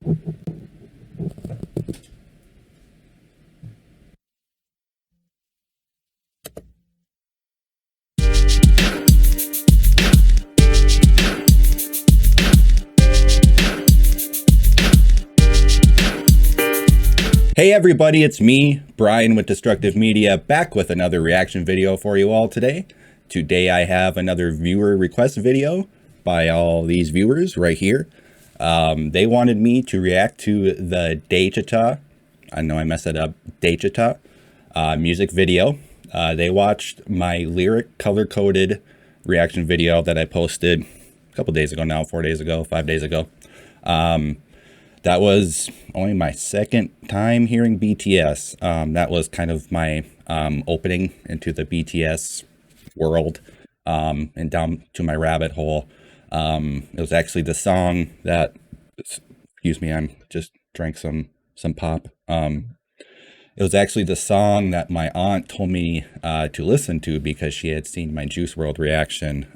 Hey everybody, it's me, Brian with Destructive Media, back with another reaction video for you all today. Today I have another viewer request video by all these viewers right here. They wanted me to react to the Daechwita, I know I messed it up, Daechwita music video. They watched my lyric color-coded reaction video that I posted a couple days ago now, 4 days ago, 5 days ago. That was only my second time hearing BTS. That was kind of my opening into the BTS world and down to my rabbit hole. It was actually the song that, excuse me, I'm just drank some pop. It was actually the song that my aunt told me to listen to because she had seen my Juice WRLD reaction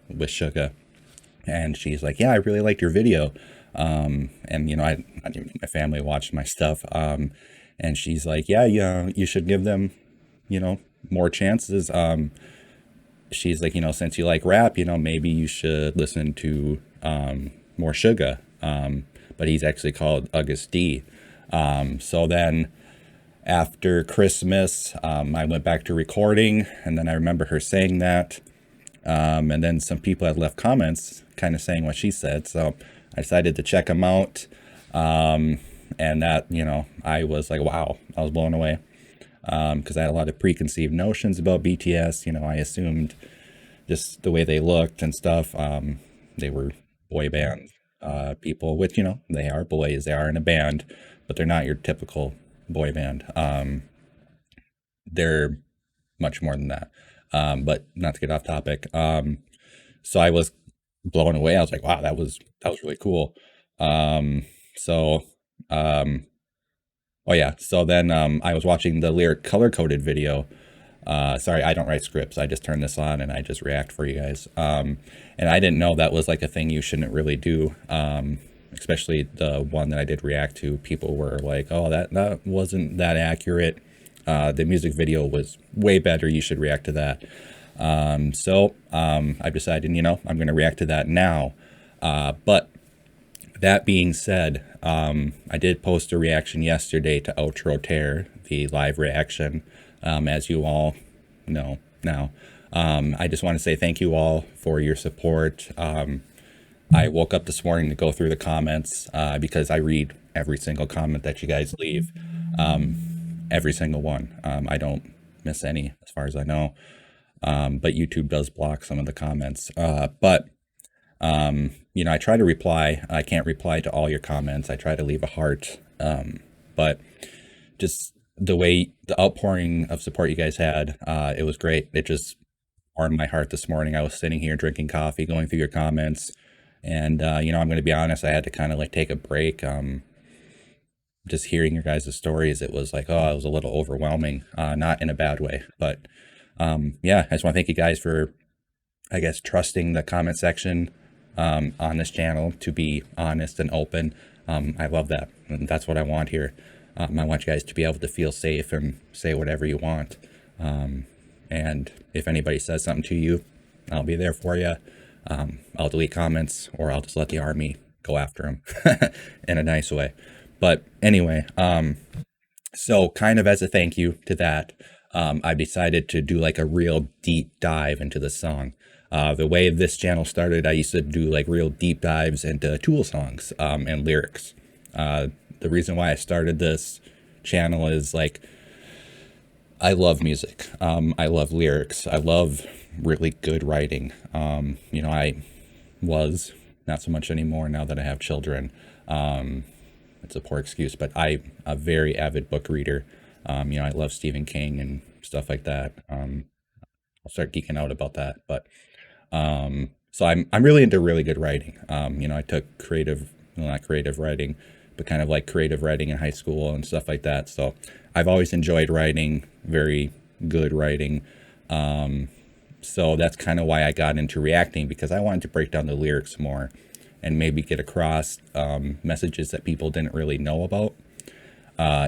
with Suga. And she's like, yeah, I really liked your video. And you know, my family watched my stuff, and she's like, yeah, you should give them, you know, more chances. She's like, you know, since you like rap, you know, maybe you should listen to, more Suga. But he's actually called Agust D. So then after Christmas, I went back to recording, and then I remember her saying that, and then some people had left comments kind of saying what she said. So I decided to check them out, and that, you know, I was like, wow, I was blown away, because I had a lot of preconceived notions about BTS. You know, I assumed just the way they looked and stuff, they were boy band people, which, you know, they are boys, they are in a band, but they're not your typical boy band. They're much more than that, but not to get off topic. So I was blown away. I was like, wow, that was really cool. Oh yeah, so then I was watching the lyric color coded video. Sorry, I don't write scripts, I just turn this on and I just react for you guys. And I didn't know that was like a thing you shouldn't really do, especially the one that I did react to. People were like, oh, that wasn't that accurate, the music video was way better, you should react to that. I've decided, you know, I'm going to react to that now. But that being said, I did post a reaction yesterday to Outro Tear, the live reaction, as you all know now. I just want to say thank you all for your support. I woke up this morning to go through the comments, because I read every single comment that you guys leave, every single one. I don't miss any as far as I know. But YouTube does block some of the comments. You know, I try to reply. I can't reply to all your comments. I try to leave a heart. But just the way the outpouring of support you guys had, it was great. It just warmed my heart this morning. I was sitting here drinking coffee, going through your comments. And, you know, I'm going to be honest, I had to kind of like take a break. Just hearing your guys' stories, it was like, oh, it was a little overwhelming, not in a bad way, but yeah, I just want to thank you guys for, I guess, trusting the comment section on this channel to be honest and open. I love that, and that's what I want here. I want you guys to be able to feel safe and say whatever you want. And if anybody says something to you, I'll be there for you. I'll delete comments, or I'll just let the army go after them in a nice way. But anyway, so kind of as a thank you to that, I decided to do like a real deep dive into the song. The way this channel started, I used to do like real deep dives into Tool songs and lyrics. The reason why I started this channel is like, I love music. I love lyrics. I love really good writing. You know, I was, not so much anymore now that I have children. It's a poor excuse, but I'm a very avid book reader. You know, I love Stephen King and stuff like that. I'll start geeking out about that, but so I'm really into really good writing. You know, I took not creative writing, but kind of like creative writing in high school and stuff like that. So I've always enjoyed writing, very good writing. So that's kind of why I got into reacting, because I wanted to break down the lyrics more and maybe get across messages that people didn't really know about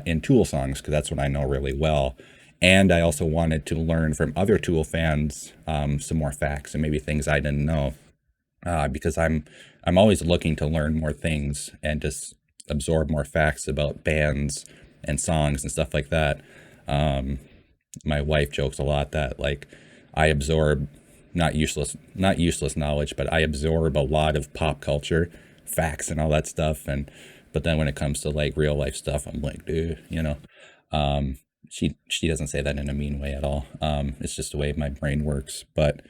in Tool songs, because that's what I know really well. And I also wanted to learn from other Tool fans some more facts and maybe things I didn't know, because I'm always looking to learn more things and just absorb more facts about bands and songs and stuff like that. My wife jokes a lot that like I absorb not useless knowledge, but I absorb a lot of pop culture facts and all that stuff. And but then when it comes to like real life stuff, I'm like, dude, you know. She doesn't say that in a mean way at all. It's just the way my brain works. But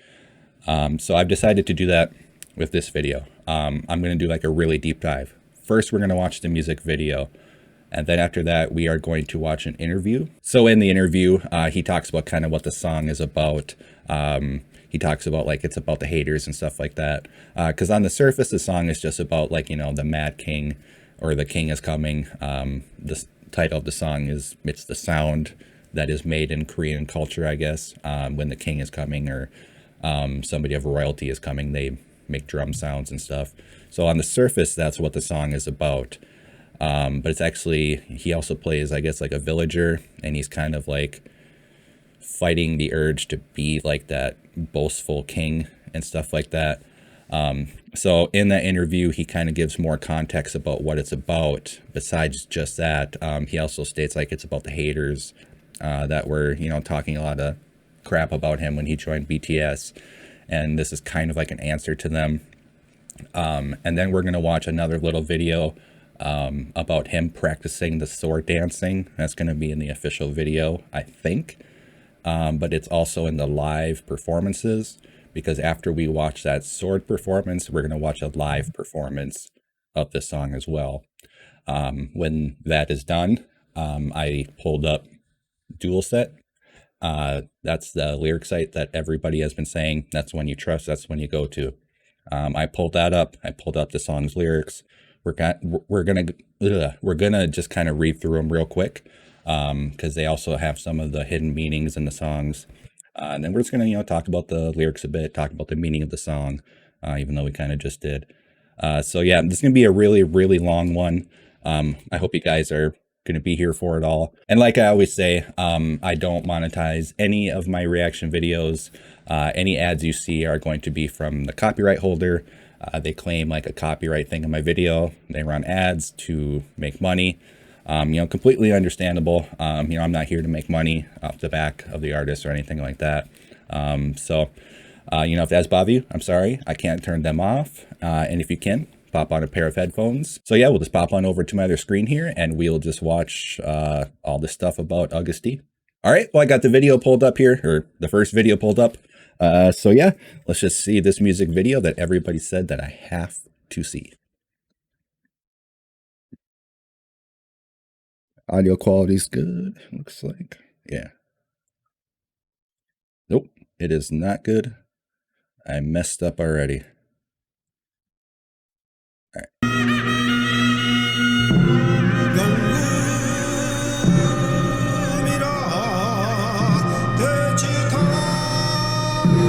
so I've decided to do that with this video. I'm going to do like a really deep dive. First, we're going to watch the music video. And then after that, we are going to watch an interview. So in the interview, he talks about kind of what the song is about. He talks about like it's about the haters and stuff like that. Because on the surface, the song is just about like, you know, the Mad King or the King is coming. The title of the song is it's the sound that is made in Korean culture, I guess. When the king is coming or somebody of royalty is coming, they make drum sounds and stuff. So on the surface, that's what the song is about. But it's actually, he also plays, I guess, like a villager, and he's kind of like fighting the urge to be like that boastful king and stuff like that. So in that interview, he kind of gives more context about what it's about. Besides just that, he also states like it's about the haters that were, you know, talking a lot of crap about him when he joined BTS. And this is kind of like an answer to them. And then we're going to watch another little video about him practicing the sword dancing. That's going to be in the official video, I think. But it's also in the live performances, because after we watch that sword performance, we're going to watch a live performance of the song as well. When that is done, I pulled up Dual Set. That's the lyric site that everybody has been saying. That's when you trust. That's when you go to. I pulled that up. I pulled up the song's lyrics. We're gonna just kind of read through them real quick, because they also have some of the hidden meanings in the songs. And then we're just gonna, you know, talk about the lyrics a bit, talk about the meaning of the song, even though we kind of just did. So yeah, this is gonna be a really, really long one. I hope you guys are gonna be here for it all. And like I always say, I don't monetize any of my reaction videos. Any ads you see are going to be from the copyright holder. They claim like a copyright thing in my video. They run ads to make money. You know, completely understandable. You know, I'm not here to make money off the back of the artist or anything like that. So, you know, if that's bother you, I'm sorry. I can't turn them off. And if you can, pop on a pair of headphones. So yeah, we'll just pop on over to my other screen here and we'll just watch all this stuff about AgustD. All right, well, I got the video pulled up here, or the first video pulled up. So yeah, let's just see this music video that everybody said that I have to see. Audio quality's good, looks like. Yeah. Nope, it is not good. I messed up already. All right.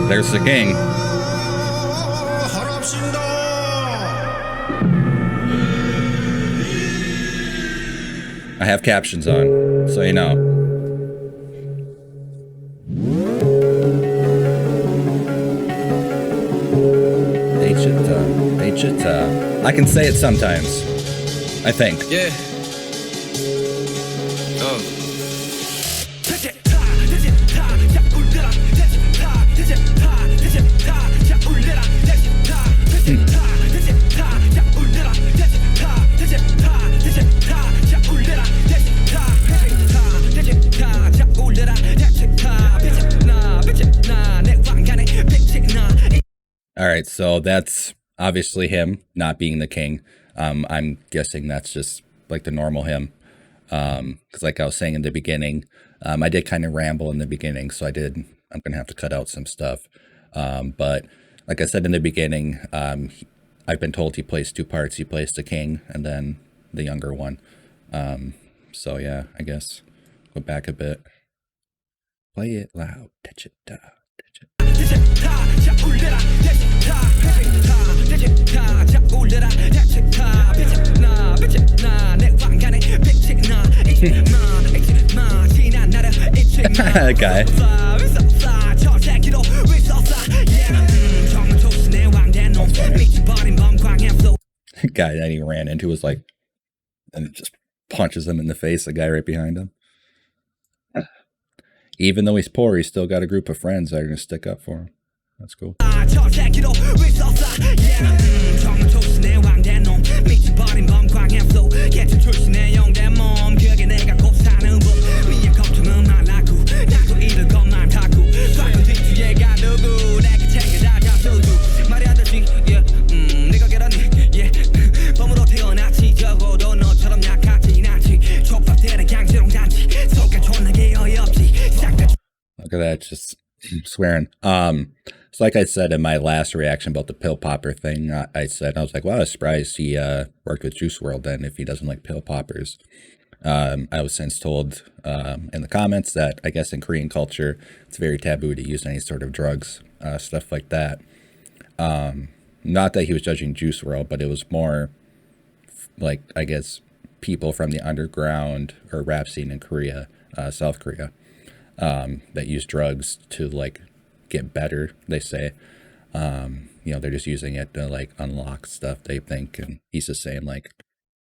There's the king. I have captions on, so you know. Daechwita. I can say it sometimes, I think. Yeah. Oh. All right, so that's obviously him not being the king. I'm guessing that's just like the normal him. Because like I was saying in the beginning, I did kind of ramble in the beginning, so I'm going to have to cut out some stuff. But like I said in the beginning, I've been told he plays two parts. He plays the king and then the younger one. So yeah, I guess go back a bit. Play it loud. Touch it. That guy. The guy that he ran into was like, and it just punches him in the face, the guy right behind him. Even though he's poor, he's still got a group of friends that are going to stick up for him. That's cool. Look at that, just swearing. So like I said in my last reaction about the pill popper thing, I was like, wow, I was surprised he worked with Juice WRLD then if he doesn't like pill poppers. I was since told in the comments that I guess in Korean culture, it's very taboo to use any sort of drugs, stuff like that. Not that he was judging Juice WRLD, but it was more like, I guess, people from the underground or rap scene in Korea, South Korea, that use drugs to like get better, they say. You know, they're just using it to like unlock stuff they think. And he's just saying like,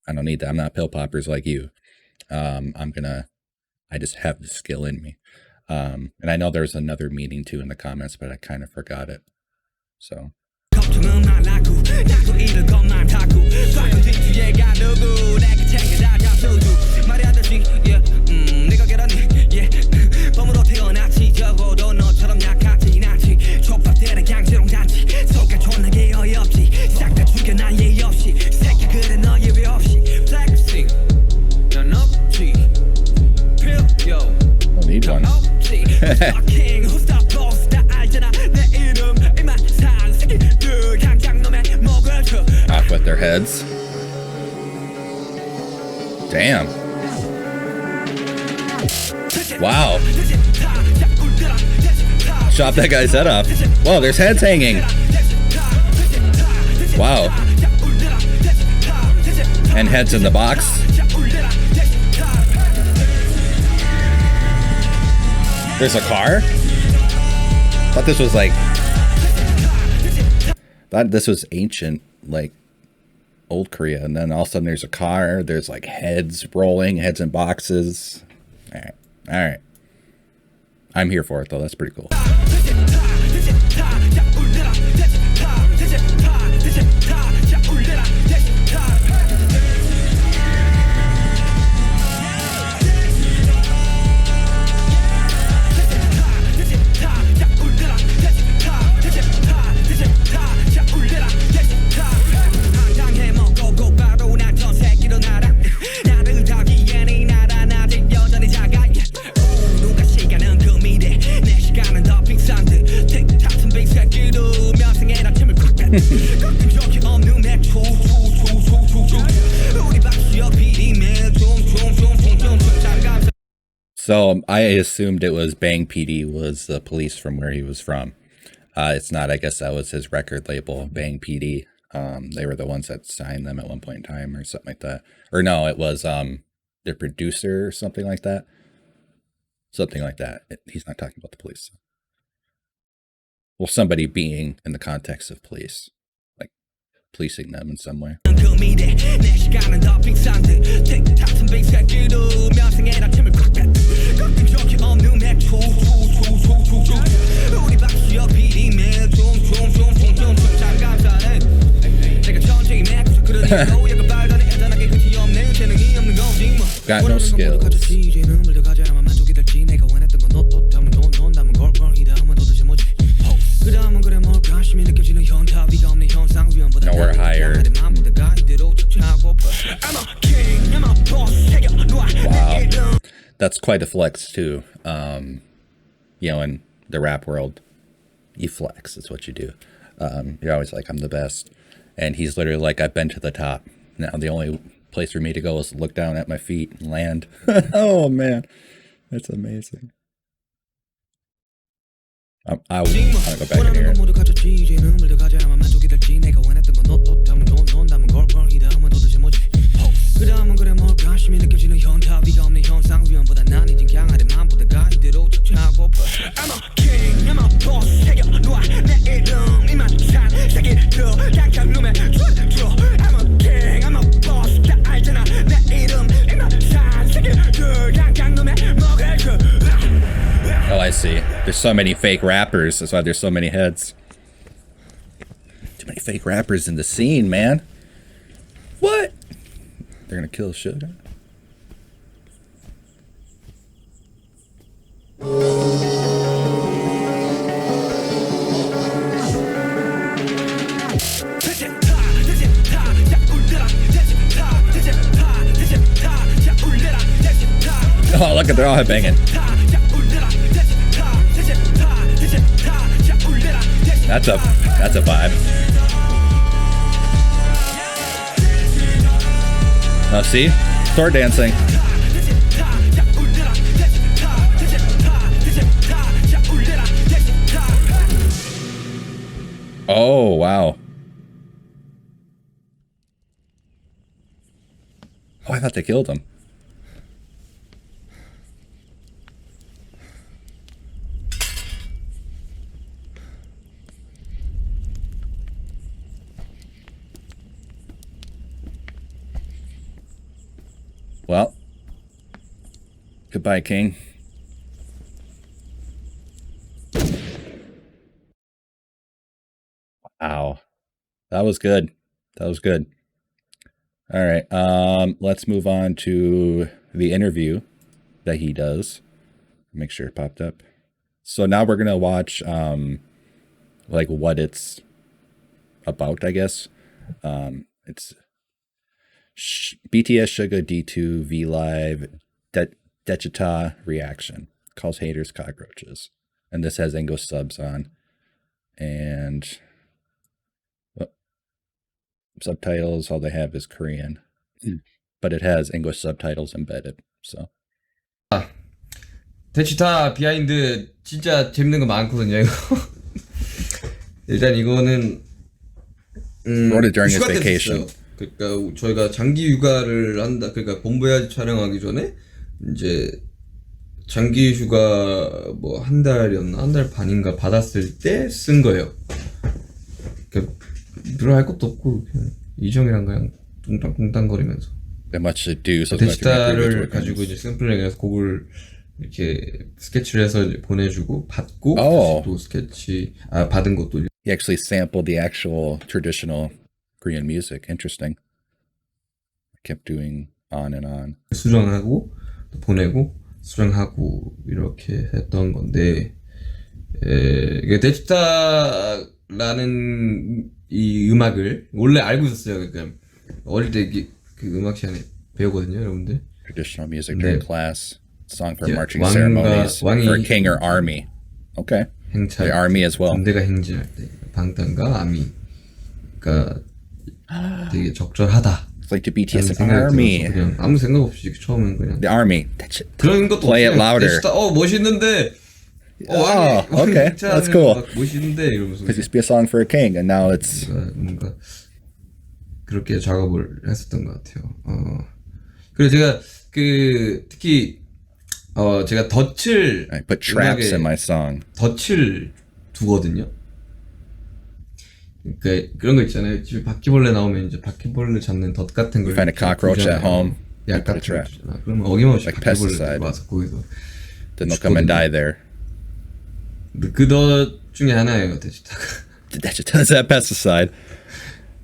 I don't need that. I'm not pill poppers like you. I just have the skill in me. And I know there's another meaning too in the comments, but I kind of forgot it. So. Don't need one. Off with their heads. Damn. Wow. Chop that guy's head off. Whoa, there's heads hanging. Wow. And heads in the box. There's a car? Thought this was like... Thought this was ancient, like old Korea. And then all of a sudden there's a car. There's like heads rolling, heads in boxes. All right. All right. I'm here for it though. That's pretty cool. So I assumed it was Bang PD was the police from where he was from. It's not. I guess that was his record label, Bang PD. They were the ones that signed them at one point in time or something like that. Or no, it was their producer or something like that. Something like that. He's not talking about the police. Well, somebody being in the context of police. Like policing them in some way. Got no skills. Nowhere higher. Wow. That's quite a flex too. You know, in the rap world, you flex. That's what you do. You're always like, I'm the best. And he's literally like, I've been to the top. Now the only place for me to go is to look down at my feet and land. Oh man, that's amazing. I want to go back in here. Oh, I see. There's so many fake rappers. That's why there's so many heads. Too many fake rappers in the scene, man. What? They're gonna kill Suga? Oh, look at they're all headbanging. That's a vibe. Oh, see? Sword dancing. Oh, wow. Oh, I thought they killed him. Well, goodbye, King. Wow. That was good. That was good. All right. Let's move on to the interview that he does. Make sure it popped up. So now we're going to watch like what it's about, I guess. It's BTS Suga D2 V Live Daechwita reaction. Calls haters cockroaches. And this has English subs on. And subtitles, all they have is Korean. But it has English subtitles embedded. So. 데치타 비하인드 진짜 재밌는 거 많거든요. 이거. 일단 이거는 wrote it during his vacation. 그러니까 저희가 장기 휴가를 한다. 그러니까 본부야지 촬영하기 전에 이제 장기 휴가 뭐 한 달이었나 한 달 반인가 받았을 때 쓴 거예요. 그러니까 별로 할 것도 없고 그냥 이정이랑 그냥 뚱땅뚱땅거리면서. 데치타를 가지고 이제 샘플링해서 곡을 이렇게 스케치를 해서 보내주고 받고 또 스케치 받은 것도. He actually sampled the actual traditional Korean music. Interesting. I kept doing on and on. 수정하고 또 보내고 수정하고 이렇게 했던 건데, 이게 데치타라는 이 음악을 원래 알고 있었어요. 그러니까 어릴 때 그 음악 시간에 배우거든요, 여러분들. Traditional music during class. Song for marching ceremonies for a king or army. Okay. 행차. The army as well. 군대가 행진할 때 방탄과 아미가 되게 적절하다. It's like the BTS army. 그냥 아무 생각 없이 처음엔 그냥 the army. 그런 것도 play it louder. 데치타, 멋있는데. Okay, that's cool. 멋있는데 이러면서. Because it used to be a song for a king, and now it's 뭔가 그렇게 작업을 했었던 것 같아요. 그리고 제가 특히 제가 덫을 I put traps in my song. 덫을 두거든요. 그러니까 그런 거 있잖아요. 집에 바퀴벌레 나오면 이제 바퀴벌레 잡는 덫 같은 걸. You find a cockroach at home. 약 같은 거 있잖아. 그러면 어김없이 like 바퀴벌레 와서 거기서. Then they'll come and die there. 그 덫 중에 하나예요, 데치타가. Is that pesticide?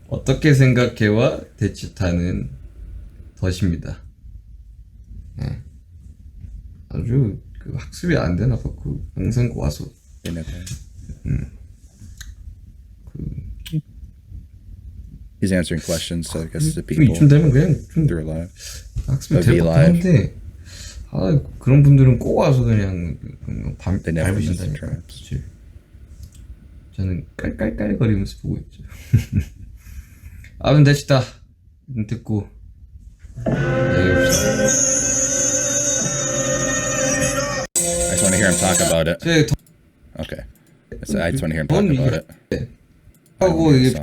어떻게 생각해와 데치타는 덫입니다. 네. 아주 그 학습이 안 되나 봐. 그 항상 와서. He's answering questions, so I guess the people 이쯤 되면 그냥 좀 they're alive. 학습이 될 것 같은데 그런 분들은 꼭 와서 그냥 밟으신다니까. 저는 깔깔깔거리면서 보고 있죠. 아무튼 데치타 듣고 얘기해봅시다. I just want to hear him talk about it. Okay. So I just want to hear him talk about it. 하고 이게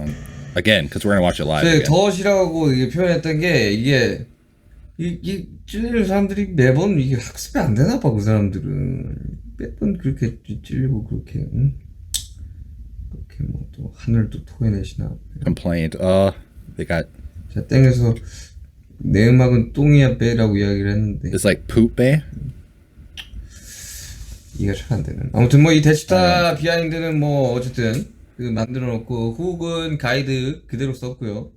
Again, because we're gonna watch it live. 네, Again. 더 싫어하고 이게 표현했던 게 이게 찔리는 사람들이 매번 이게 학습이 안 되나 봐. 그 사람들은 매번 그렇게 찔리고 그렇게 그렇게 뭐 또 하늘도 토해내시나. Complained. They got. 자 땡에서 내 음악은 똥이야 빼라고 이야기를 했는데 It's like poop bay. 이해가 잘 안 되는. 아무튼 뭐 이 데치타 비하인드는 뭐 어쨌든 그 만들어 놓고 훅은 가이드 그대로 썼고요.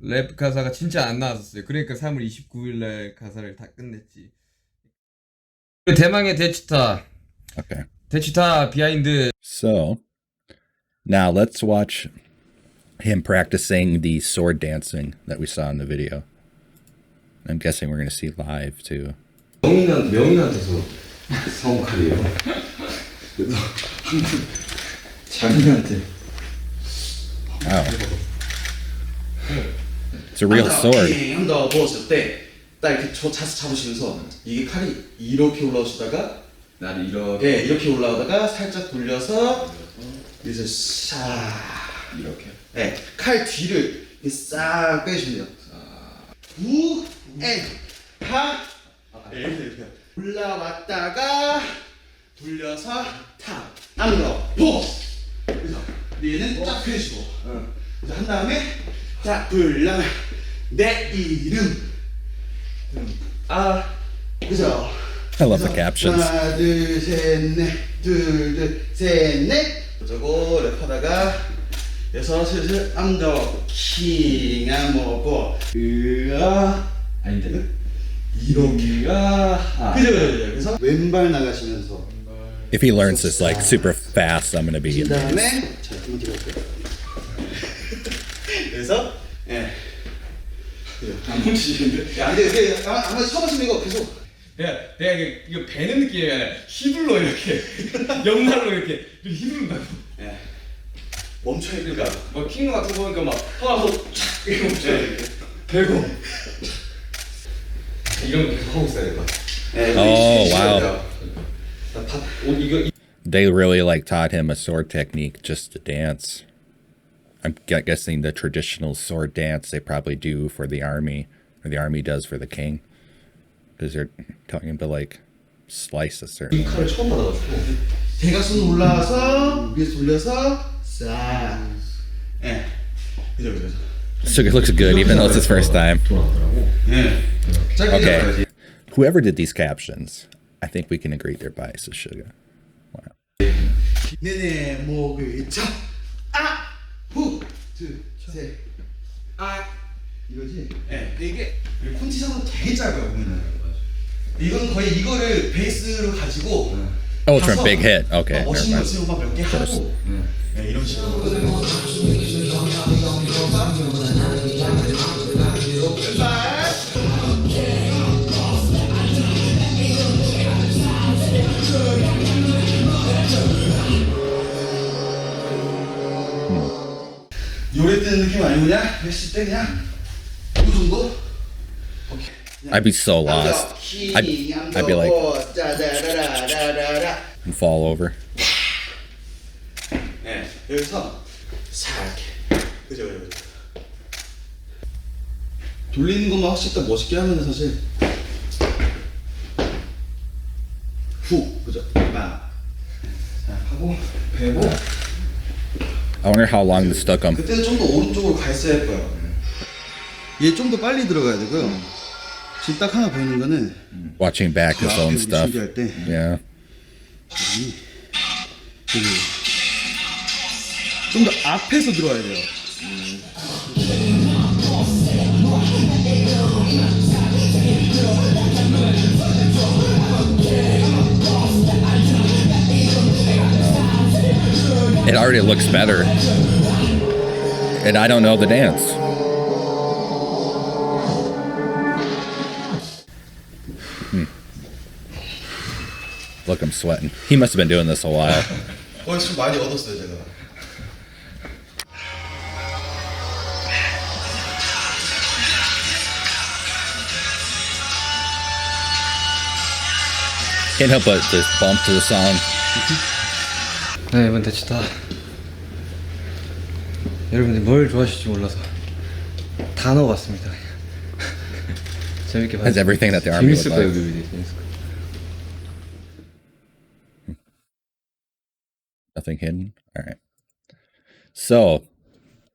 랩 가사가 진짜 안 나왔었어요. 그러니까 3월 29일날 가사를 다 끝냈지. 대망의 데치타. Okay. 데치타 비하인드. So now let's watch him practicing the sword dancing that we saw in the video. I'm guessing we're gonna see live too. 명인한테서 사온 칼이에요. 그래서 자기한테 Wow. It's a real sword. 한다 보았을 때 딱 이렇게 자세 잡으시면서 이게 칼이 이렇게 올라오시다가 나를 이렇게 올라오다가 살짝 돌려서 이제 샤 이렇게 칼 뒤를 싹 빼주면 돼요. 우, 에, 하 이렇게 올라왔다가 돌려서 타 안으로 보 그래서 얘는 쫙 펴시고 그래서 한 다음에 자 불러 내 이름 그죠 I love the captions. 하나 둘셋넷 저거 랩하다가 그래서 슬슬 암더 킹아 먹고 아닌데 이렇게 그죠 그래서 왼발 나가시면서 If he learns this like super fast, I'm gonna be. 그 다음에 자 한번 들어볼게요 그래서 안 멈추시는데 야 근데 아마 쳐보시면 이거 계속 내가 이거 배는 느낌이 아니라 휘둘러 이렇게 옆날로 이렇게 휘두른다고. 멈춰야 되니까 뭐 킹 같은 거 보니까 막 하나서 촥 이렇게 멈춰야 돼. 배고 이런 거 계속 하고 있어야 돼. Oh wow. 이거 They really like taught him a sword technique just to dance. I'm guessing the traditional sword dance they probably do for the army, or the army does for the king, because they're telling him to like slice a certain. 이 칼을 처음 받아가지고 대각선 올라와서 위에서 돌려서 싹 그죠 Suga looks good, even though it's his first time. Okay. Whoever did these captions, I think we can agree they're biased with Suga. Wow. 네네 목을 후2셋 이거지? 이게 콘티션은 되게 짧아요 보면은. 이건 거의 이거를 베이스로 가지고 Oh, it's from Big Hit. Okay. Never 멋있는 거 mind. 쓰고 막 몇 개 하고 이런 식으로. 요래 뜨는 느낌 아니냐? 했을 때 그냥 이 정도? I'd be so lost. I'd be like and fall over. 여기서 싹 그죠. 돌리는 것만 확실히 딱 멋있게 하면 사실 후 그죠. 막 하고 배고. I wonder how long this took him. 그때는 좀 더 오른쪽으로 가 있어야 할 거예요. 얘 좀 더 빨리 들어가야 되고요. 지금 딱 하나 보이는 거는 Watching back his own stuff. 준비할 때 Yeah. 좀 더 앞에서 들어와야 돼요. It already looks better. And I don't know the dance. Look, I'm sweating. He must have been doing this a while. 좀 많이 얻었어요 제가. Can't help but just bump to the song. 네, 이번 대치다. 여러분들 뭘 좋아하실지 몰라서 다 넣어봤습니다. 재밌게 Has everything that the army would 재밌을 거예요, like. 뮤비. 재밌을 거예요. Nothing hidden. All right. So,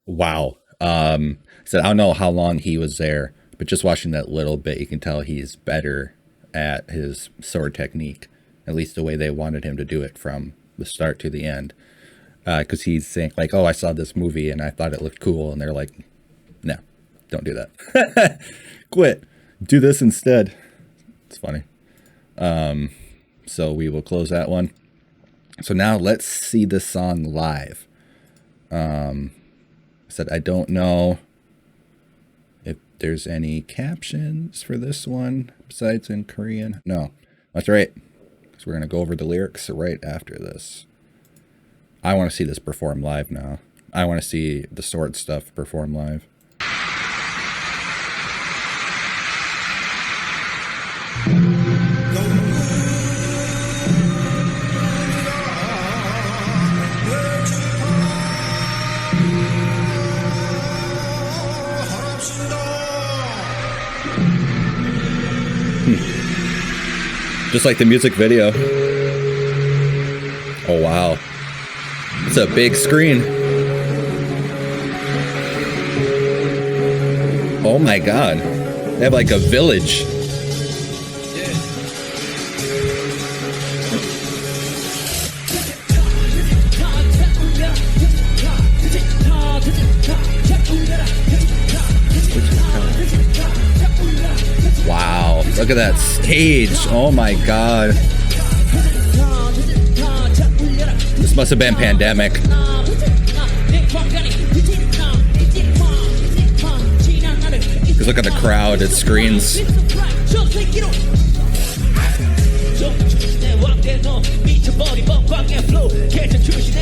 wow. So I don't know how long he was there, but just watching that little bit, you can tell he's better at his sword technique. At least the way they wanted him to do it from the start to the end. Because he's saying like, "Oh, I saw this movie and I thought it looked cool," and they're like, "No, don't do that. Quit. Do this instead." It's funny. So we will close that one. So now let's see this song live. I said I don't know if there's any captions for this one besides in Korean. No, that's right. So we're gonna go over the lyrics right after this. I want to see this perform live now. I want to see the sword stuff perform live. Just like the music video. Oh, wow. It's a big screen. Oh my God. They have like a village. Wow. Look at that stage. Oh my God. This must have been pandemic. Just look at the crowd, it screens.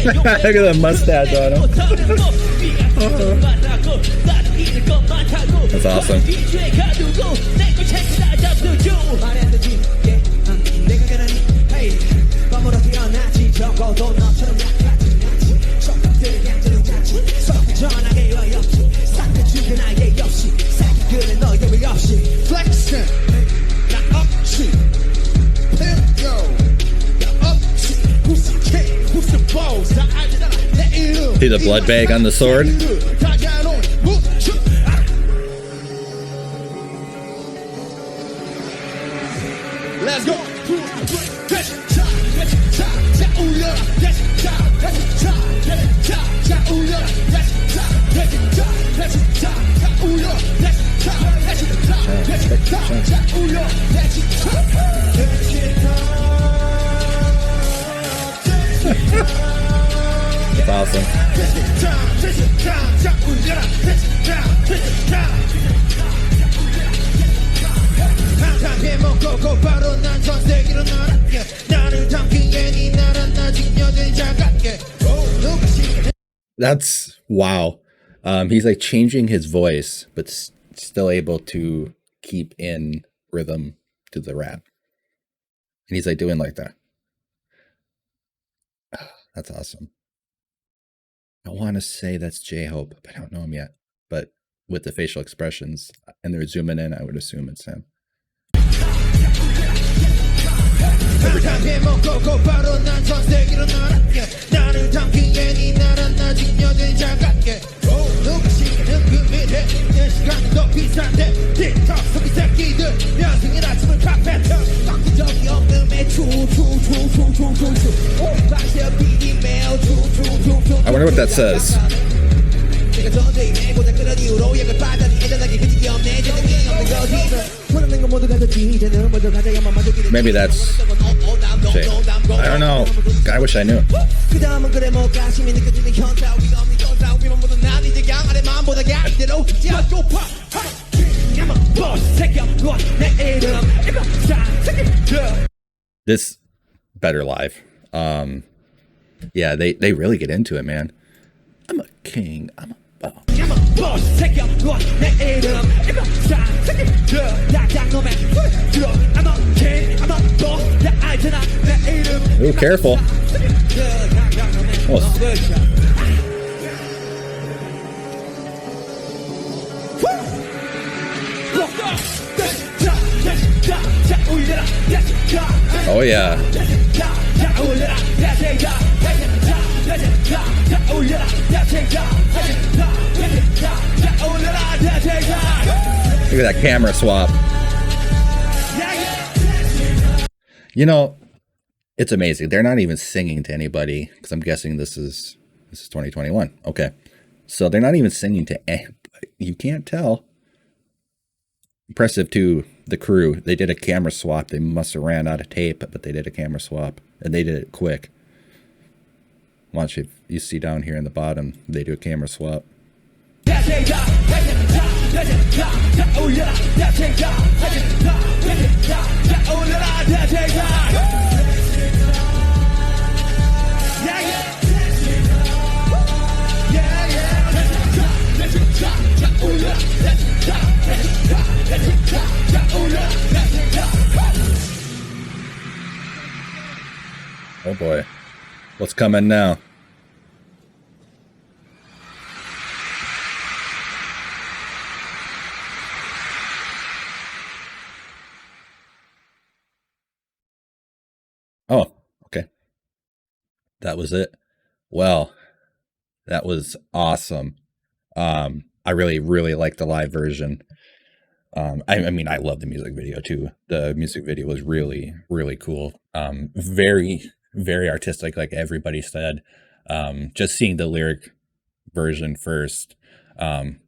Look at that mustache on him. That's awesome. See the blood bag on the sword? Let's go. That's awesome. That's wow. He's like changing his voice, but still able to keep in rhythm to the rap. And he's like doing like that. That's awesome. I want to say that's J-Hope, but I don't know him yet. But with the facial expressions and they're zooming in, I would assume it's him. Every time. I wonder what that says. Maybe that's Jay. I don't know. I wish I knew. This better live. Yeah, they really get into it, man. I'm a king. I'm a boss. Ooh. Oh, careful. Oh. Oh yeah. Look at that camera swap. You know, it's amazing. They're not even singing to anybody, because I'm guessing this is 2021. Okay. So they're not even singing to anybody. You can't tell. Impressive to the crew. They did a camera swap. They must have ran out of tape, but they did a camera swap, and they did it quick. Watch it. You see down here in the bottom, they do a camera swap. Oh boy. What's coming now? Oh, okay. That was it. Well, that was awesome. I really like the live version. I mean, I love the music video too. The music video was really cool. Very artistic, like everybody said. Just seeing the lyric version first, I'm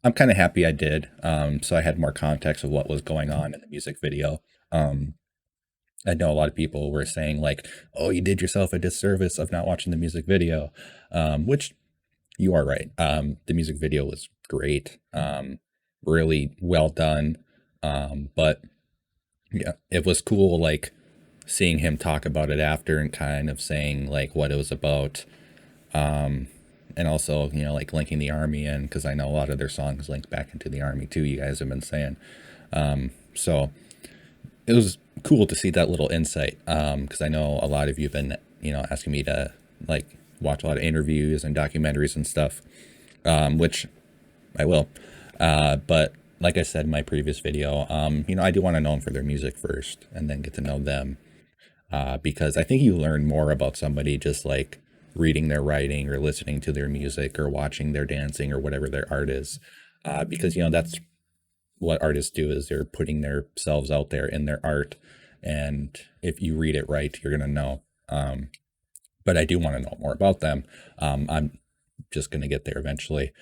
kind of happy I did. So I had more context of what was going on in the music video. I know a lot of people were saying like, oh, you did yourself a disservice of not watching the music video, which you are right. The music video was great. Really well done. But yeah, it was cool, like seeing him talk about it after and kind of saying like what it was about. And also, you know, like linking the army in, because I know a lot of their songs link back into the army too, you guys have been saying. So it was cool to see that little insight, because I know a lot of you have been, you know, asking me to like watch a lot of interviews and documentaries and stuff, which I will. But like I said in my previous video, you know, I do want to know them for their music first and then get to know them, because I think you learn more about somebody just like reading their writing or listening to their music or watching their dancing or whatever their art is, because, you know, that's what artists do, is they're putting themselves out there in their art. And if you read it right, you're going to know. But I do want to know more about them. I'm just going to get there eventually.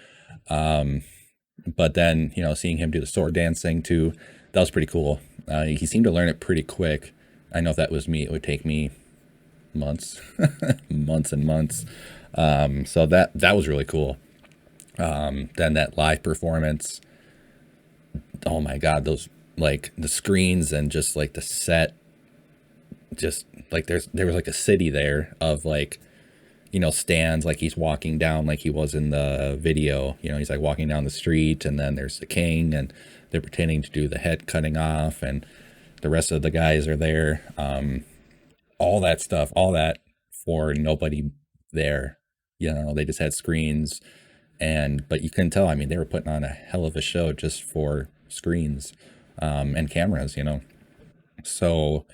But then, you know, seeing him do the sword dancing too, that was pretty cool. He seemed to learn it pretty quick. I know if that was me, it would take me months, months and months. So that was really cool. Then that live performance, oh my God, those, like the screens and just like the set, just like there was like a city there of like, you know, stands, like he's walking down like he was in the video, you know, he's like walking down the street, and then there's the king and they're pretending to do the head cutting off, and the rest of the guys are there. All that stuff, all that for nobody there, you know, they just had screens, but you couldn't tell. I mean, they were putting on a hell of a show just for screens, and cameras, you know. So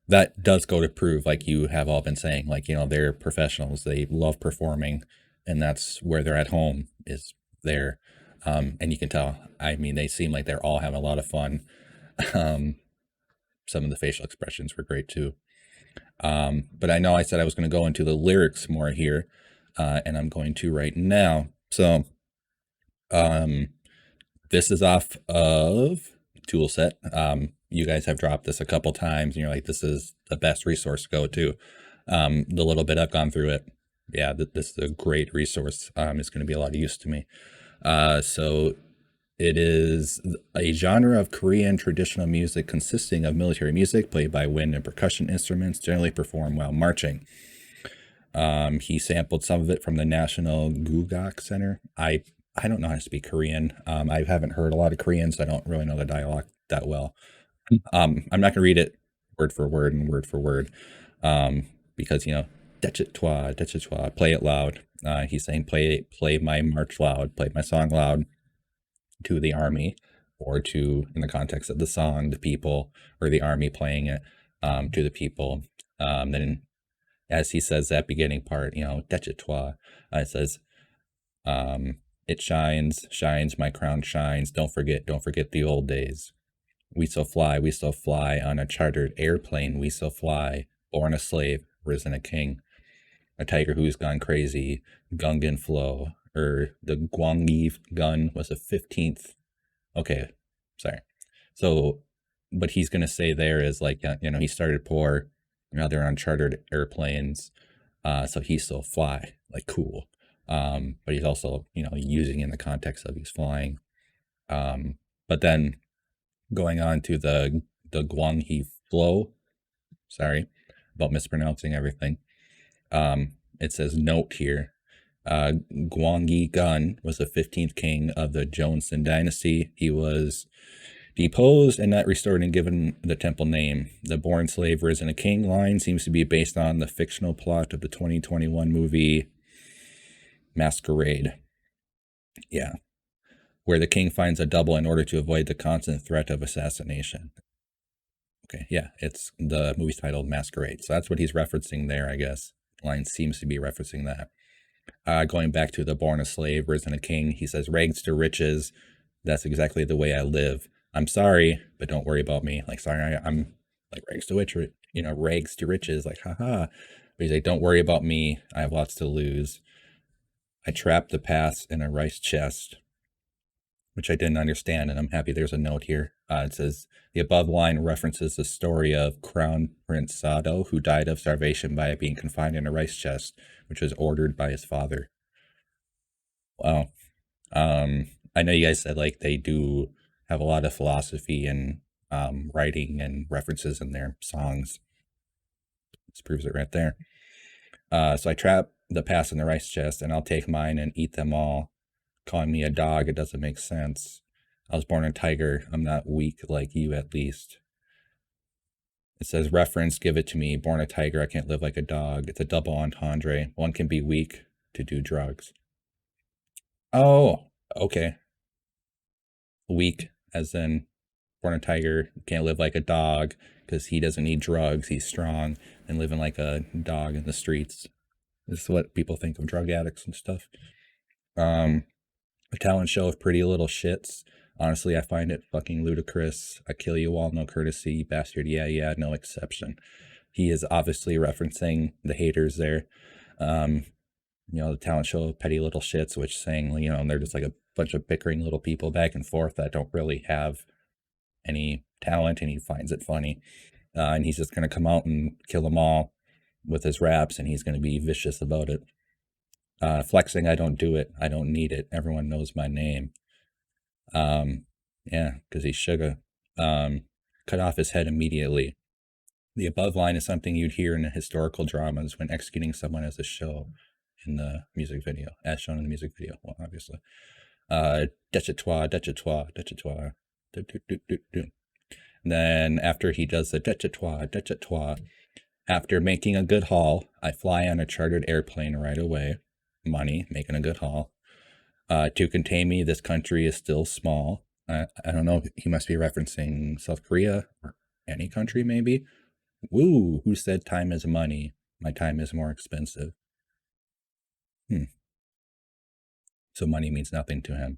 that does go to prove, like you have all been saying, like, you know, they're professionals, they love performing, and that's where they're at home, is there. And you can tell, I mean, they seem like they're all having a lot of fun. Some of the facial expressions were great too. But I know I said I was going to go into the lyrics more here, and I'm going to right now. So this is off of Toolset. You guys have dropped this a couple times, and you're like, this is the best resource to go to. The little bit I've gone through it, yeah, this is a great resource. It's going to be a lot of use to me. So it is a genre of Korean traditional music consisting of military music played by wind and percussion instruments, generally performed while marching. He sampled some of it from the National Gugak Center. I don't know how to speak Korean. I haven't heard a lot of Korean, so I don't really know the dialect that well. I'm not going to read it word for word and word for word. because, Daechwita, play it loud. He's saying play my march loud, play my song loud to the army, or to, in the context of the song, the people, or the army playing it to the people. Then as he says that beginning part, Daechwita, it says, it shines, my crown shines, don't forget the old days. We still fly on a chartered airplane, we still fly, born a slave, risen a king, a tiger who's gone crazy, Gungan flow, or the Gwangi gun was the 15th. Okay, sorry. So, but he's going to say there is like, he started poor, now they're on chartered airplanes, so he still fly, like cool. But he's also, using in the context of he's flying. But then going on to the Gwangi flow, sorry about mispronouncing everything. It says note here, Gwangi Gun was the 15th king of the Joseon dynasty. He was deposed and not restored and given the temple name. The born slave risen a king line seems to be based on the fictional plot of the 2021 movie Masquerade. Yeah. Where the king finds a double in order to avoid the constant threat of assassination. Okay, yeah, it's the movie's titled Masquerade. So that's what he's referencing there, I guess. Line seems to be referencing that. Going back to the born a slave, risen a king, he says, rags to riches. That's exactly the way I live. I'm sorry, but don't worry about me. Like, sorry, I'm like rags to riches, like, haha. But he's like, don't worry about me. I have lots to lose. I trapped the past in a rice chest, which I didn't understand, and I'm happy there's a note here. It says, the above line references the story of Crown Prince Sado, who died of starvation by being confined in a rice chest, which was ordered by his father. Wow. I know you guys said, like, they do have a lot of philosophy and writing and references in their songs. This proves it right there. So I trap the past in the rice chest, and I'll take mine and eat them all. Calling me a dog, it doesn't make sense. I was born a tiger. I'm not weak like you, at least. It says, reference, give it to me. Born a tiger, I can't live like a dog. It's a double entendre. One can be weak to do drugs. Oh, okay. Weak, as in born a tiger, can't live like a dog because he doesn't need drugs. He's strong and living like a dog in the streets. This is what people think of drug addicts and stuff. A talent show of pretty little shits. Honestly, I find it fucking ludicrous. I kill you all, no courtesy, bastard. Yeah, no exception. He is obviously referencing the haters there. The talent show of petty little shits, which saying, they're just like a bunch of bickering little people back and forth that don't really have any talent, and he finds it funny. And he's just going to come out and kill them all with his raps, and he's going to be vicious about it. Flexing, I don't do it. I don't need it. Everyone knows my name. Yeah, because he's Suga. Cut off his head immediately. The above line is something you'd hear in historical dramas when executing someone as a show in the music video, as shown in the music video. Well, obviously. Daechwita. And then after he does the Daechwita, after making a good haul, I fly on a chartered airplane right away. Money, making a good haul. To contain me, this country is still small. I don't know, he must be referencing South Korea or any country maybe. Woo, who said time is money? My time is more expensive. So money means nothing to him.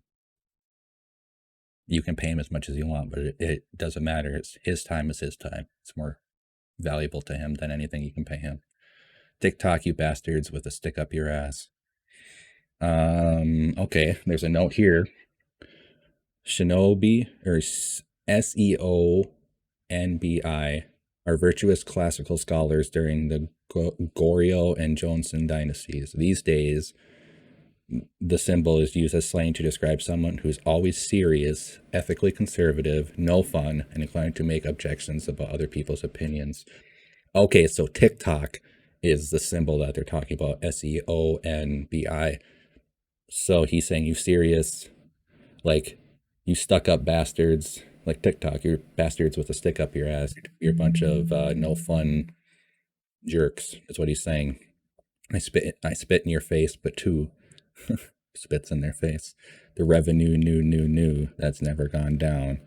You can pay him as much as you want, but it doesn't matter. It's his time is his time. It's more valuable to him than anything you can pay him. TikTok, you bastards, with a stick up your ass. Okay, there's a note here. Shinobi, or Seonbi, are virtuous classical scholars during the Goryeo and Joseon dynasties. These days, the symbol is used as slang to describe someone who's always serious, ethically conservative, no fun, and inclined to make objections about other people's opinions. Okay, so TikTok is the symbol that they're talking about, Seonbi. So he's saying, you serious, like, you stuck up bastards, like TikTok, you're bastards with a stick up your ass. You're a bunch of no fun jerks is what he's saying. I spit in your face, but two spits in their face. The revenue, new, that's never gone down.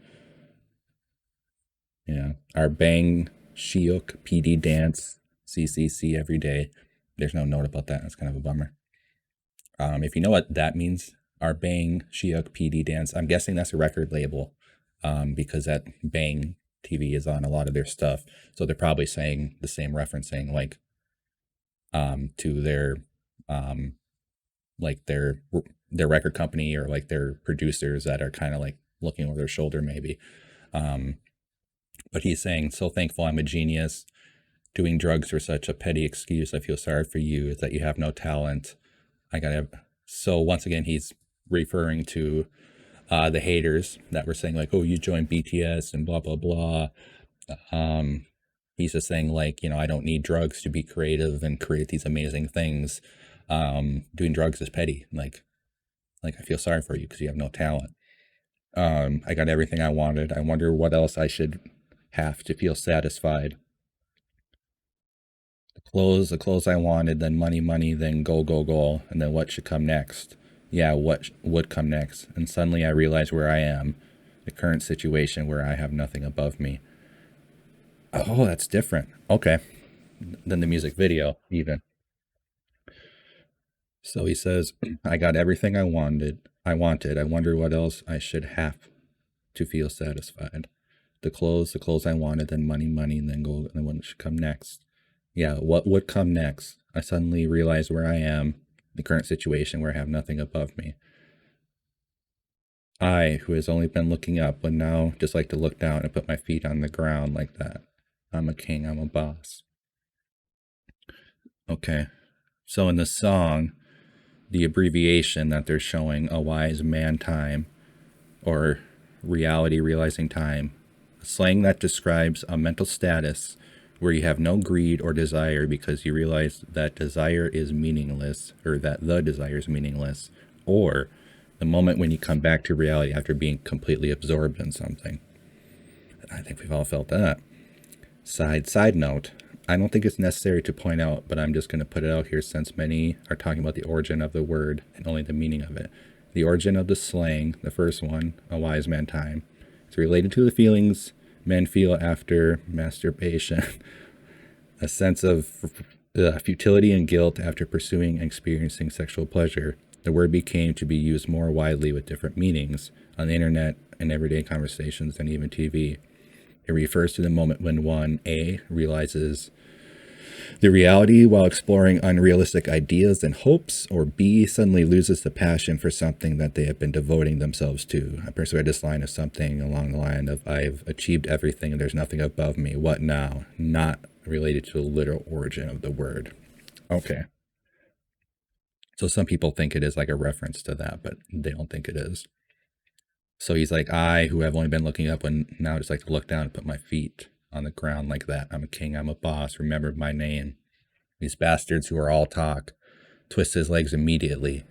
Yeah. Our bang, shiok, PD dance, CCC every day. There's no note about that. That's kind of a bummer. If you know what that means, our bang, shiok, PD dance, I'm guessing that's a record label, because that Bang TV is on a lot of their stuff. So they're probably saying the same referencing, like, to their, like their record company or like their producers that are kind of like looking over their shoulder maybe. But he's saying, so thankful I'm a genius. Doing drugs are such a petty excuse. I feel sorry for you. Is that you have no talent. I gotta. So once again, he's referring to the haters that were saying like, oh, you joined BTS and blah blah blah. He's just saying like, you know, I don't need drugs to be creative and create these amazing things. Doing drugs is petty. Like I feel sorry for you because you have no talent. I got everything I wanted. I wonder what else I should have to feel satisfied. The clothes I wanted, then money, then goal, and then what should come next? Yeah, what would come next? And suddenly I realize where I am, the current situation where I have nothing above me. Oh, that's different. Okay. Than the music video, even. So he says, I got everything I wanted. I wonder what else I should have to feel satisfied. The clothes I wanted, then money, and then gold, and then what should come next? Yeah, what would come next? I suddenly realize where I am, the current situation where I have nothing above me. I, who has only been looking up, would now just like to look down and put my feet on the ground like that. I'm a king, I'm a boss. Okay, so in the song, the abbreviation that they're showing, a wise man time, or reality realizing time, slang that describes a mental status where you have no greed or desire because you realize that desire is meaningless, or that the desire is meaningless, or the moment when you come back to reality after being completely absorbed in something. I think we've all felt that. Side note, I don't think it's necessary to point out, but I'm just going to put it out here since many are talking about the origin of the word and only the meaning of it. The origin of the slang, the first one, a wise man time, is related to the feelings men feel after masturbation, a sense of futility and guilt after pursuing and experiencing sexual pleasure. The word became to be used more widely with different meanings on the internet and everyday conversations and even TV. It refers to the moment when one, A, realizes the reality while exploring unrealistic ideas and hopes, or B, suddenly loses the passion for something that they have been devoting themselves to. I first read this line of something along the line of, I've achieved everything and there's nothing above me. What now? Not related to the literal origin of the word. Okay. So some people think it is like a reference to that, but they don't think it is. So he's like, I, who have only been looking up, and now just like to look down and put my feet on the ground like that. I'm a king, I'm a boss, remember my name. These bastards who are all talk, twist his legs immediately.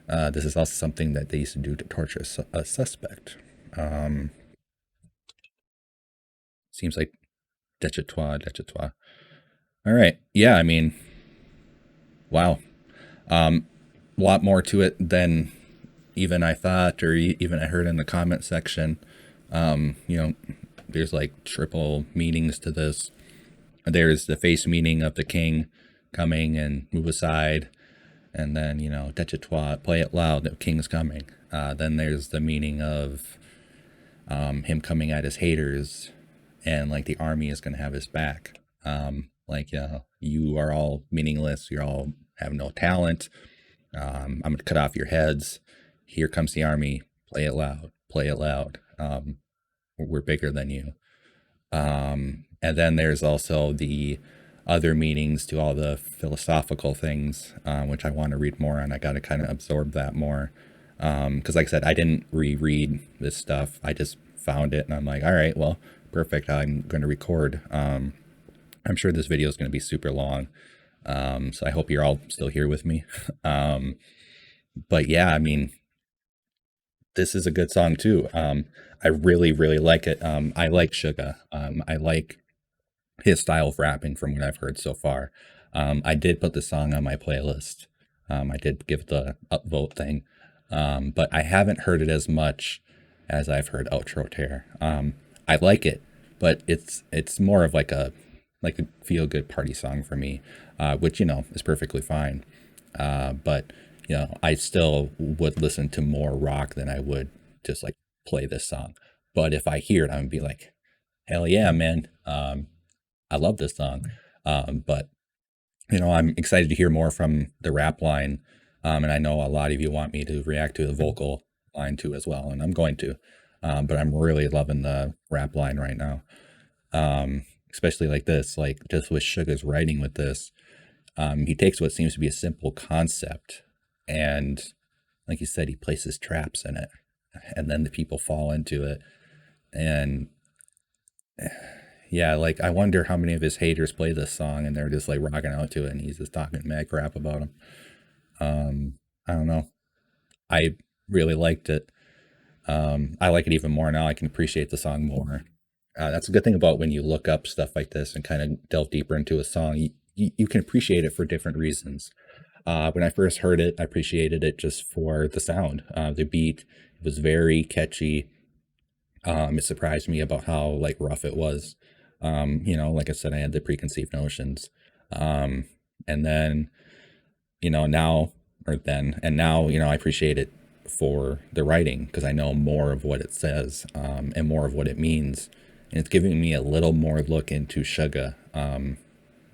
This is also something that they used to do to torture a suspect. Seems like Daechwita. All right. Yeah, I mean, wow. A lot more to it than even I thought, or even I heard in the comment section. You know, there's like triple meanings to this. There's the face meaning of the king coming and move aside, and then, you know, Daechwita, play it loud, the king's coming. Then there's the meaning of him coming at his haters, and like the army is going to have his back. Like, you are all meaningless, you all have no talent. I'm going to cut off your heads. Here comes the army. Play it loud. Play it loud. We're bigger than you. And then there's also the other meanings to all the philosophical things, which I want to read more on. I got to kind of absorb that more. Because like I said, I didn't reread this stuff. I just found it and I'm like, all right, well, perfect. I'm going to record. I'm sure this video is going to be super long. So I hope you're all still here with me. But yeah, I mean, this is a good song too. I really like it. I like Suga. I like his style of rapping from what I've heard so far. I did put the song on my playlist. I did give the upvote thing, but I haven't heard it as much as I've heard Outro Tear. I like it, but it's more of like a feel good party song for me, which is perfectly fine. But I still would listen to more rock than I would just like play this song. But if I hear it, I'm gonna be like, hell yeah, man. I love this song. But I'm excited to hear more from the rap line. And I know a lot of you want me to react to the vocal line too as well, and I'm going to. But I'm really loving the rap line right now. Especially like this, like just with Suga's writing with this. He takes what seems to be a simple concept and, like you said, he places traps in it, and then the people fall into it. And yeah, like I wonder how many of his haters play this song and they're just like rocking out to it and he's just talking mad crap about him. I don't know. I really liked it. I like it even more now. I can appreciate the song more. That's a good thing about when you look up stuff like this and kind of delve deeper into a song. You can appreciate it for different reasons. When I first heard it, I appreciated it just for the sound. The beat was very catchy. It surprised me about how like rough it was. Like I said, I had the preconceived notions. And then, now I appreciate it for the writing because I know more of what it says, and more of what it means. And it's giving me a little more look into Suga,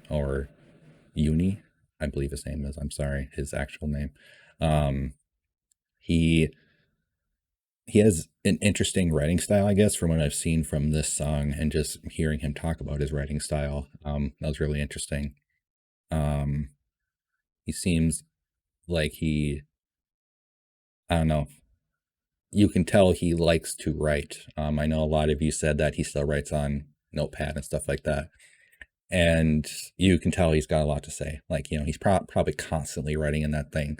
or Uni, I believe his name is. I'm sorry, his actual name. He has an interesting writing style, I guess, from what I've seen from this song and just hearing him talk about his writing style. That was really interesting. He seems like I don't know, you can tell he likes to write. I know a lot of you said that he still writes on Notepad and stuff like that. And you can tell he's got a lot to say. Like, he's probably constantly writing in that thing.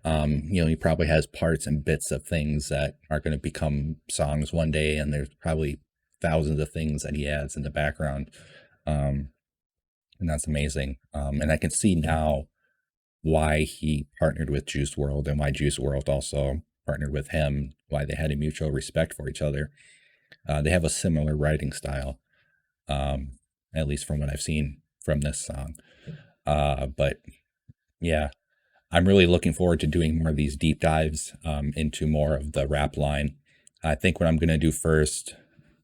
He probably has parts and bits of things that are going to become songs one day, and there's probably thousands of things that he adds in the background. And that's amazing. And I can see now why he partnered with Juice WRLD and why Juice WRLD also partnered with him, why they had a mutual respect for each other. They have a similar writing style, at least from what I've seen from this song. But yeah, I'm really looking forward to doing more of these deep dives into more of the rap line. I think what I'm going to do first,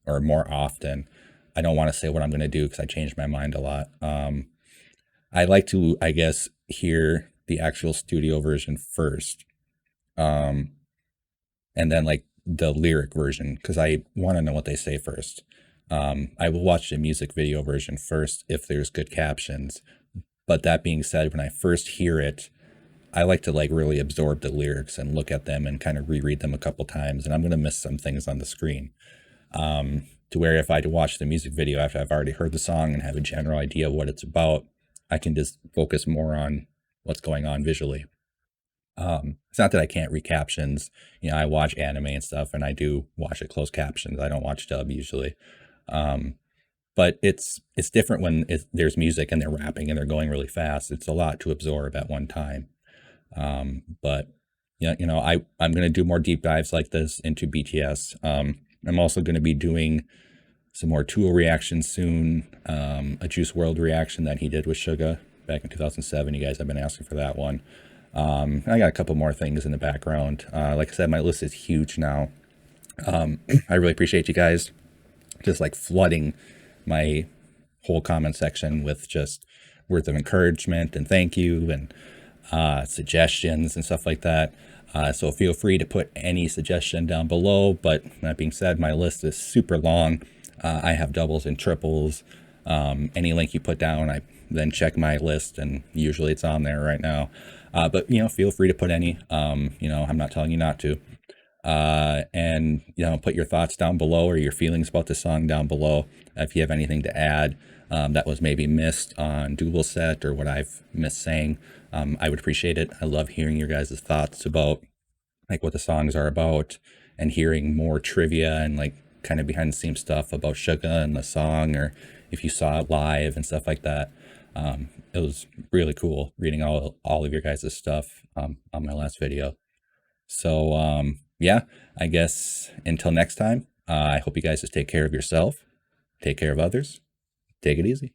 or more often, I don't want to say what I'm going to do because I changed my mind a lot. I like to, I guess, hear the actual studio version first. And then like the lyric version, because I want to know what they say first. I will watch the music video version first if there's good captions. But that being said, when I first hear it, I like to like really absorb the lyrics and look at them and kind of reread them a couple times. And I'm going to miss some things on the screen. To where if I watch the music video after I've already heard the song and have a general idea of what it's about, I can just focus more on what's going on visually. It's not that I can't read captions. I watch anime and stuff, and I do watch it closed captions. I don't watch dub usually. But it's different when there's music and they're rapping and they're going really fast. It's a lot to absorb at one time. But I'm going to do more deep dives like this into BTS. I'm also going to be doing some more Tool reactions soon. A Juice WRLD reaction that he did with Suga back in 2007. You guys have been asking for that one. I got a couple more things in the background. Like I said, my list is huge now. I really appreciate you guys just like flooding my whole comment section with just words of encouragement and thank you and suggestions and stuff like that. So feel free to put any suggestion down below. But that being said, my list is super long. I have doubles and triples. Any link you put down, I then check my list, and usually it's on there right now. But feel free to put any. I'm not telling you not to. And put your thoughts down below or your feelings about the song down below. If you have anything to add that was maybe missed on Double Set or what I've missed saying, I would appreciate it. I love hearing your guys' thoughts about like what the songs are about and hearing more trivia and like kind of behind the scenes stuff about Suga and the song, or if you saw it live and stuff like that. It was really cool reading all of your guys' stuff on my last video. So yeah, I guess until next time, I hope you guys just take care of yourself, take care of others, take it easy.